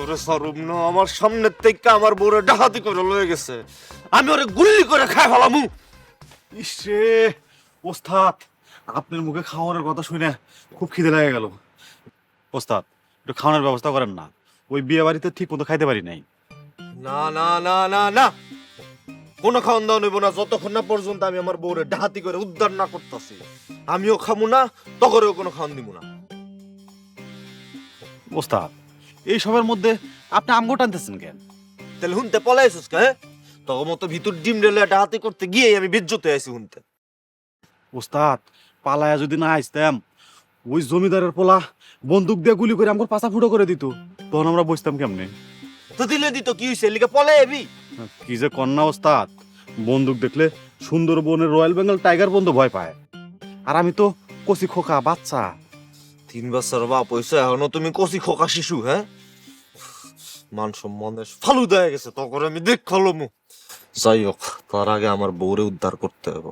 তোরে সরুম না, আমার সামনের থেকে আমার বউরে ডাকাতি করে লয়ে গেছে, আমি ওরে গুল্লি করে খাই ফেলামু। ইসরে ওস্তাদ, আপনার মুখে খাওয়ানোর কথা শুনে খুব খিদে লেগে গেল। ওস্তাদ, একটু খাওয়ানোর ব্যবস্থা করেন না, ওই বিয়ে বাড়িতে ঠিক মতো খাইতে পারি নাই। না না না না না, কোনো খাওয়ান দাওয়া নেবো না যতক্ষণ না পর্যন্ত আমি আমার বউরে ডাহাতি করে উদ্ধার না করতেছি। আমিও খামু না, তখনও কোনো খাওয়ান দিব না। ওস্তাদ, এই সবের মধ্যে আপনি আমগো টানতেছেন কেন? তাহলে হুনতে পলাইছিস কে? তখন মতো ভিতর ডিম রেলে ডাহাতি করতে গিয়ে আমি বেজ্জতে আইছি হুনতে। ওস্তাদ, পালায়া যদি না আসতাম, ওই জমিদারের পোলা বন্দুক দিয়ে গুলি করে আমার পাছা ফুটো করে দিত, তখন আমরা বসতাম কেমনে? তো দিলে দিত কি হয়েছে, লিখে পলাই এবি। কি যে কন্যা ওস্তাদ, বন্দুক দেখলে সুন্দরবনের রয়্যাল বেঙ্গল টাইগার বন্ধু ভয় পায়, আর আমি তো কচি খোকা বাচ্চা। 3 বছর বাপ হইছে, এখনো তুমি কচি খোকা শিশু। হ্যাঁ, মান সম্মানের ফালুদা হয়ে গেছে, তখন আমি দেখ খলমু। যাই হোক, তার আগে আমার বউরে উদ্ধার করতে হবে।